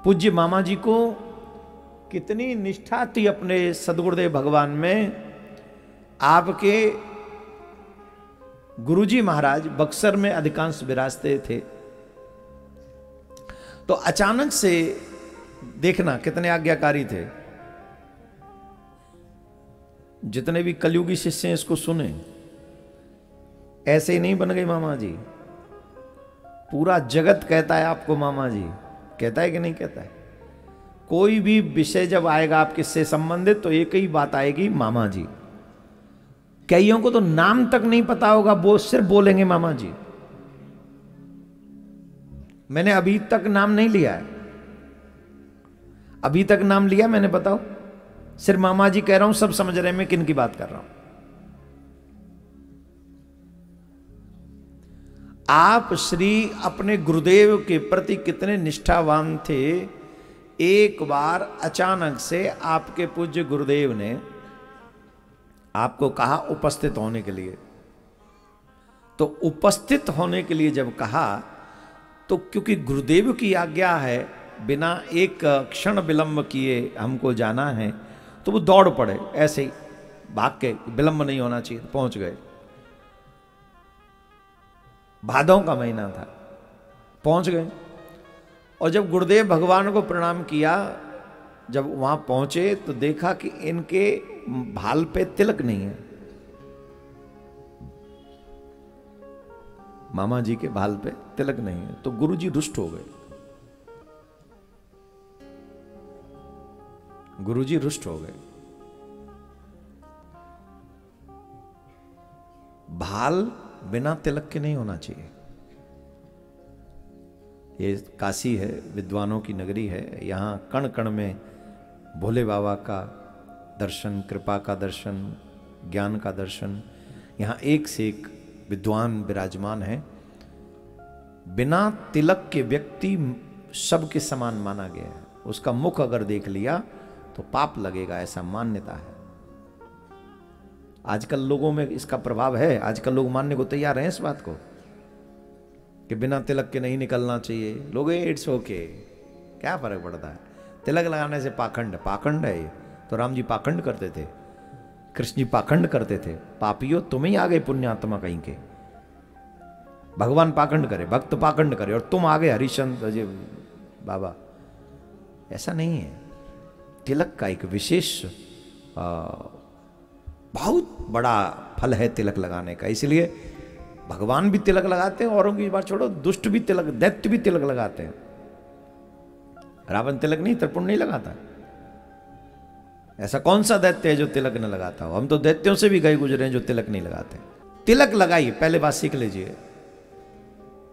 पूज्य मामा जी को कितनी निष्ठा थी अपने सदगुरुदेव भगवान में। आपके गुरुजी महाराज बक्सर में अधिकांश विराजते थे, तो अचानक से देखना कितने आज्ञाकारी थे। जितने भी कलयुगी शिष्य हैं इसको सुने, ऐसे ही नहीं बन गए मामा जी। पूरा जगत कहता है आपको मामा जी, कहता है कि नहीं कहता है? कोई भी विषय जब आएगा आपके से संबंधित तो एक ही बात आएगी, मामा जी। कईयों को तो नाम तक नहीं पता होगा, वो सिर्फ बोलेंगे मामा जी। मैंने अभी तक नाम नहीं लिया है, अभी तक नाम लिया मैंने? बताओ। सिर्फ मामा जी कह रहा हूं, सब समझ रहे हैं मैं किन की बात कर रहा हूं। आप श्री अपने गुरुदेव के प्रति कितने निष्ठावान थे। एक बार अचानक से आपके पूज्य गुरुदेव ने आपको कहा उपस्थित होने के लिए। तो उपस्थित होने के लिए जब कहा तो क्योंकि गुरुदेव की आज्ञा है, बिना एक क्षण विलंब किए हमको जाना है, तो वो दौड़ पड़े ऐसे ही भाग के, विलंब नहीं होना चाहिए। पहुंच गए। भादों का महीना था, पहुंच गए। और जब गुरुदेव भगवान को प्रणाम किया, जब वहां पहुंचे तो देखा कि इनके भाल पे तिलक नहीं है। मामा जी के भाल पे तिलक नहीं है, तो गुरुजी रुष्ट हो गए। गुरुजी रुष्ट हो गए। भाल बिना तिलक के नहीं होना चाहिए। ये काशी है, विद्वानों की नगरी है। यहाँ कण कण में भोले बाबा का दर्शन, कृपा का दर्शन, ज्ञान का दर्शन। यहाँ एक से एक विद्वान विराजमान है। बिना तिलक के व्यक्ति सबके समान माना गया है। उसका मुख अगर देख लिया तो पाप लगेगा, ऐसा मान्यता है। आजकल लोगों में इसका प्रभाव है। आजकल लोग मानने को तैयार हैं इस बात को कि बिना तिलक के नहीं निकलना चाहिए। लोग इट्स ओके, क्या फर्क पड़ता है, तिलक लगाने से पाखंड है ये। तो राम जी पाखंड करते थे, कृष्ण जी पाखंड करते थे। पापियों तुम ही आ गए पुण्यात्मा कहीं के। भगवान पाखंड करे, भक्त पाखंड करे, और तुम आ गए हरिश्चंद्र अजय बाबा। ऐसा नहीं है। तिलक का एक विशेष बहुत बड़ा फल है तिलक लगाने का। इसलिए भगवान भी तिलक लगाते हैं, औरों की बात छोड़ो, दुष्ट भी तिलक, दैत्य भी तिलक लगाते हैं। रावण तिलक नहीं, त्रिपुण नहीं लगाता। ऐसा कौन सा दैत्य है जो तिलक न लगाता हो? हम तो दैत्यों से भी गए गुजरे हैं जो तिलक नहीं लगाते। तिलक लगाइए, पहले बात सीख लीजिए।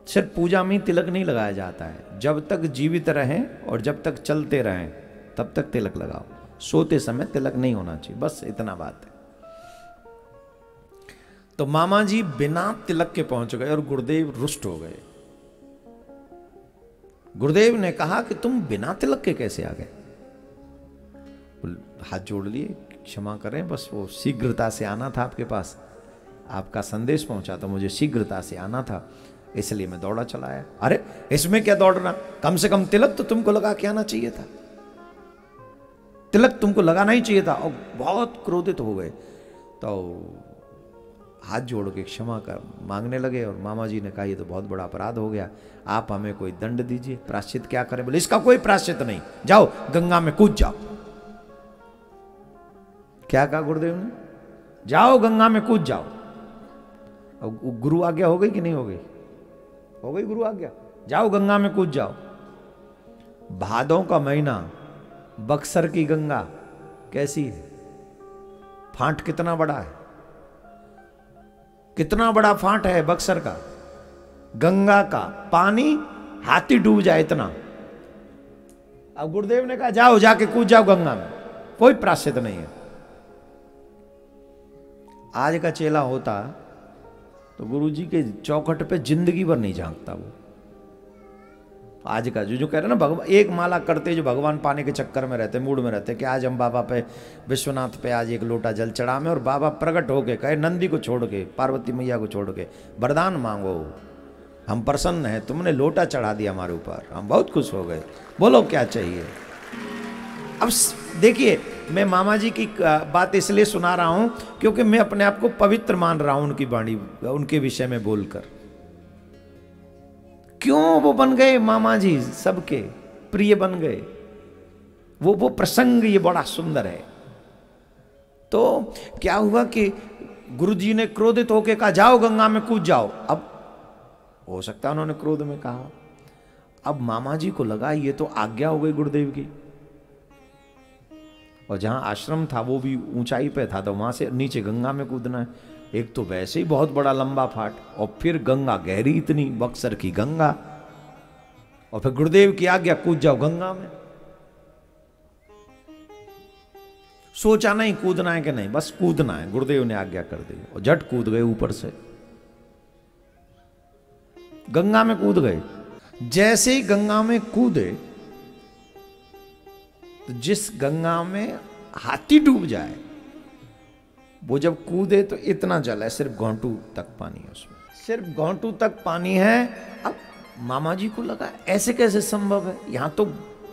सिर्फ पूजा में तिलक नहीं लगाया जाता है। जब तक जीवित रहें और जब तक चलते रहें तब तक तिलक लगाओ। सोते समय तिलक नहीं होना चाहिए, बस इतना बात है। तो मामा जी बिना तिलक के पहुंच गए और गुरुदेव रुष्ट हो गए। गुरुदेव ने कहा कि तुम बिना तिलक के कैसे आ गए? हाथ जोड़ लिए, क्षमा करें, बस वो शीघ्रता से आना था आपके पास। आपका संदेश पहुंचा तो मुझे शीघ्रता से आना था, इसलिए मैं दौड़ा चला आया। अरे इसमें क्या दौड़ना, कम से कम तिलक तो तुमको लगा के आना चाहिए था। तिलक तुमको लगाना ही चाहिए था। और बहुत क्रोधित हो गए, तो हाथ जोड़ के क्षमा कर मांगने लगे। और मामा जी ने कहा ये तो बहुत बड़ा अपराध हो गया, आप हमें कोई दंड दीजिए। प्रायश्चित क्या करें? बोले इसका कोई प्रायश्चित नहीं, जाओ गंगा में कूद जाओ। क्या कहा गुरुदेव ने? जाओ गंगा में कूद जाओ। अब गुरु आज्ञा हो गई कि नहीं हो गई? हो गई गुरु आज्ञा, जाओ गंगा में कूद जाओ। भादों का महीना, बक्सर की गंगा कैसी है? फांट कितना बड़ा है, कितना बड़ा फांट है बक्सर का। गंगा का पानी हाथी डूब जाए इतना। अब गुरुदेव ने कहा जाओ, जाके कूद जाओ गंगा में, कोई प्रायश्चित नहीं है। आज का चेला होता तो गुरुजी के चौखट पे जिंदगी भर नहीं झांकता वो। आज का जो कह रहे ना भगवान, एक माला करते जो भगवान पाने के चक्कर में रहते, मूड में रहते कि आज हम बाबा पे, विश्वनाथ पे आज एक लोटा जल चढ़ावे, और बाबा प्रकट होके कहे नंदी को छोड़ के, पार्वती मैया को छोड़ के वरदान मांगो। हम प्रसन्न हैं, तुमने लोटा चढ़ा दिया हमारे ऊपर, हम बहुत खुश हो गए, बोलो क्या चाहिए। अब देखिए, मैं मामा जी की बात इसलिए सुना रहा हूं क्योंकि मैं अपने आप को पवित्र मान रहा हूं उनकी वाणी, उनके विषय में बोलकर। क्यों वो बन गए मामा जी, सबके प्रिय बन गए। वो प्रसंग ये बड़ा सुंदर है। तो क्या हुआ कि गुरुजी ने क्रोधित होकर कहा जाओ गंगा में कूद जाओ। अब हो सकता है उन्होंने क्रोध में कहा, अब मामा जी को लगा ये तो आज्ञा हो गई गुरुदेव की, और जहां आश्रम था वो भी ऊंचाई पे था, तो वहां से नीचे गंगा में कूदना है। एक तो वैसे ही बहुत बड़ा लंबा फाट, और फिर गंगा गहरी इतनी, बक्सर की गंगा, और फिर गुरुदेव की आज्ञा कूद जाओ गंगा में। सोचा नहीं कूदना है कि नहीं, बस कूदना है, गुरुदेव ने आज्ञा कर दी और झट कूद गए ऊपर से, गंगा में कूद गए। जैसे ही गंगा में कूदे, तो जिस गंगा में हाथी डूब जाए, वो जब कूदे तो इतना जल है, सिर्फ घोंटू तक पानी है उसमें, सिर्फ घोंटू तक पानी है। अब मामा जी को लगा ऐसे कैसे संभव है, यहां तो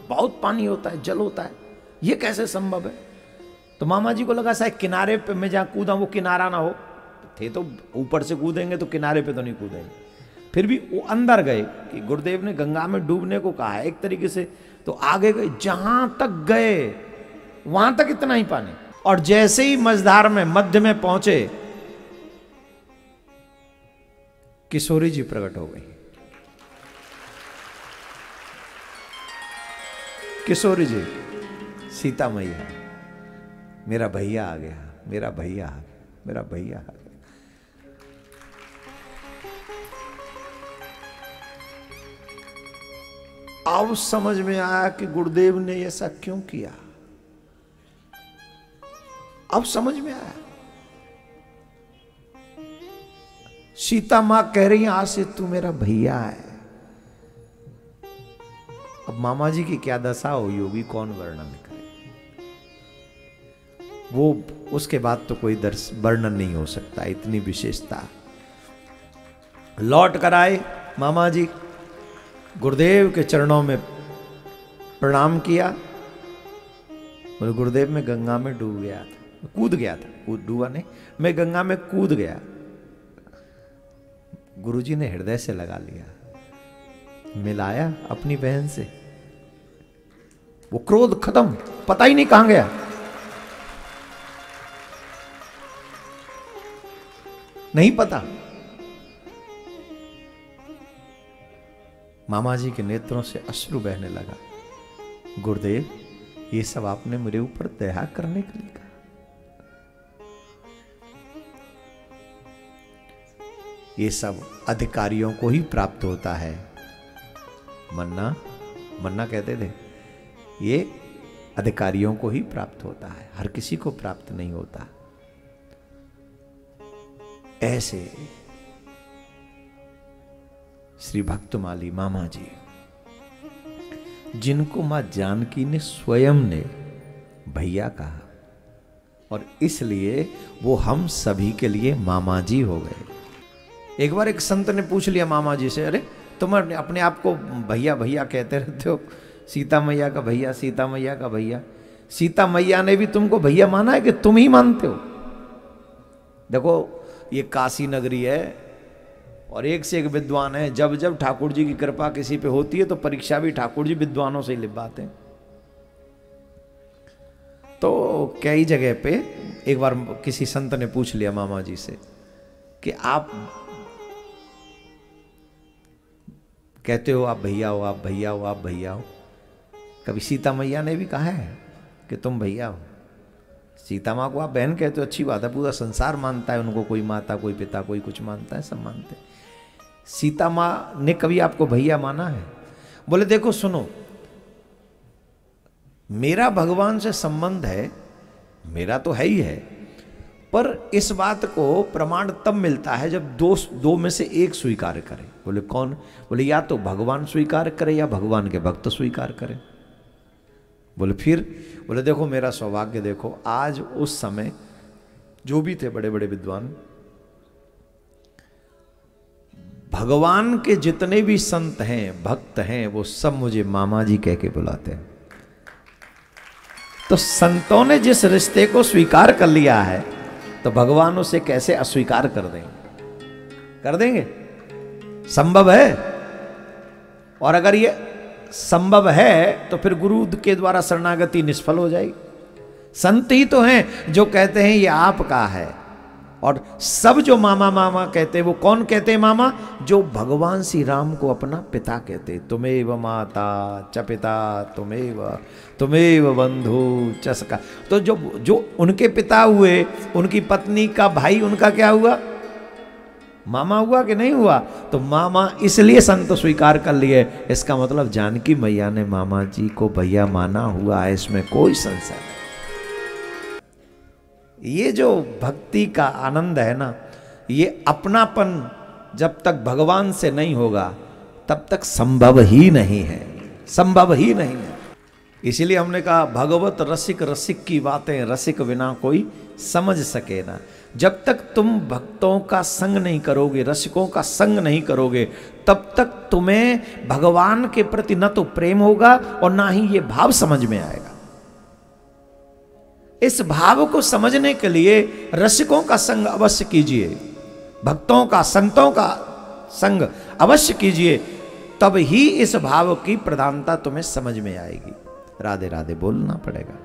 बहुत पानी होता है, जल होता है, ये कैसे संभव है। तो मामा जी को लगा शायद किनारे पे मैं जहां कूदा वो किनारा ना हो, थे तो ऊपर से कूदेंगे तो किनारे पे तो नहीं कूदेंगे। फिर भी वो अंदर गए कि गुरुदेव ने गंगा में डूबने को कहा है एक तरीके से, तो आगे गए, जहां तक गए वहां तक इतना ही पानी। और जैसे ही मझधार में मध्य में पहुंचे, किशोरी जी प्रकट हो गई। किशोरी जी, सीता मैया, मेरा भैया आ गया, मेरा भैया आ गया, मेरा भैया आ गया। अब समझ में आया कि गुरुदेव ने ऐसा क्यों किया। अब समझ में आया। सीता मां कह रही है आज से तू मेरा भैया है। अब मामा जी की क्या दशा हुई होगी कौन वर्णन करे। वो उसके बाद तो कोई वर्णन नहीं हो सकता, इतनी विशेषता। लौट कर आए मामा जी, गुरुदेव के चरणों में प्रणाम किया। बोले गुरुदेव मैं गंगा में डूब गया था, कूद गया था, डूबा नहीं, मैं गंगा में कूद गया। गुरुजी ने हृदय से लगा लिया, मिलाया अपनी बहन से, वो क्रोध खत्म, पता ही नहीं कहां गया। नहीं पता। मामा जी के नेत्रों से अश्रु बहने लगा। गुरुदेव ये सब आपने मेरे ऊपर दया करने के लिए कहा। ये सब अधिकारियों को ही प्राप्त होता है। मन्ना कहते थे ये अधिकारियों को ही प्राप्त होता है, हर किसी को प्राप्त नहीं होता। ऐसे श्री भक्तमाली मामा जी, जिनको मां जानकी ने स्वयं ने भैया कहा, और इसलिए वो हम सभी के लिए मामा जी हो गए। एक बार एक संत ने पूछ लिया मामा जी से, अरे तुम अपने आप को भैया भैया कहते रहते हो, सीता मैया का भैया, सीता मैया का भैया। सीता मैया ने भी तुमको भैया माना है कि तुम ही मानते हो? देखो ये काशी नगरी है और एक से एक विद्वान है। जब जब ठाकुर जी की कृपा किसी पे होती है तो परीक्षा भी ठाकुर जी विद्वानों से ही लिखवाते हैं। तो कई जगह पे एक बार किसी संत ने पूछ लिया मामा जी से कि आप कहते हो आप भैया हो, आप भैया हो, आप भैया हो। कभी सीता मैया ने भी कहा है कि तुम भैया हो? सीता माँ को आप बहन कहते हो, अच्छी बात है, पूरा संसार मानता है उनको, कोई माता कोई पिता कोई कुछ मानता है, सब मानते हैं। सीता माँ ने कभी आपको भैया माना है? बोले देखो सुनो, मेरा भगवान से संबंध है, मेरा तो है ही है, पर इस बात को प्रमाण तब मिलता है जब दो में से एक स्वीकार करे। बोले कौन? बोले या तो भगवान स्वीकार करे या भगवान के भक्त स्वीकार करे। बोले फिर? बोले देखो मेरा सौभाग्य देखो, आज उस समय जो भी थे बड़े बड़े विद्वान, भगवान के जितने भी संत हैं, भक्त हैं, वो सब मुझे मामा जी कह के बुलाते हैं। तो संतों ने जिस रिश्ते को स्वीकार कर लिया है, तो भगवान उसे कैसे अस्वीकार कर देंगे? कर देंगे? संभव है? और अगर ये संभव है तो फिर गुरु के द्वारा शरणागति निष्फल हो जाएगी। संत ही तो हैं जो कहते हैं ये आपका है, और सब जो मामा मामा कहते हैं, वो कौन कहते हैं मामा? जो भगवान श्री राम को अपना पिता कहते, तुमेव माता च पिता तुमेव बंधु च सखा। तो जो उनके पिता हुए, उनकी पत्नी का भाई, उनका क्या हुआ? मामा हुआ कि नहीं हुआ? तो मामा इसलिए संत स्वीकार कर लिए। इसका मतलब जानकी मैया ने मामा जी को भैया माना हुआ है, इसमें कोई संशय नहीं। ये जो भक्ति का आनंद है ना, ये अपनापन जब तक भगवान से नहीं होगा तब तक संभव ही नहीं है, संभव ही नहीं है। इसीलिए हमने कहा भगवत रसिक रसिक की बातें रसिक बिना कोई समझ सके ना। जब तक तुम भक्तों का संग नहीं करोगे, रसिकों का संग नहीं करोगे, तब तक तुम्हें भगवान के प्रति न तो प्रेम होगा और ना ही ये भाव समझ में आएगा। इस भाव को समझने के लिए रसिकों का संग अवश्य कीजिए, भक्तों का, संतों का संग अवश्य कीजिए, तब ही इस भाव की प्रधानता तुम्हें समझ में आएगी। राधे राधे बोलना पड़ेगा।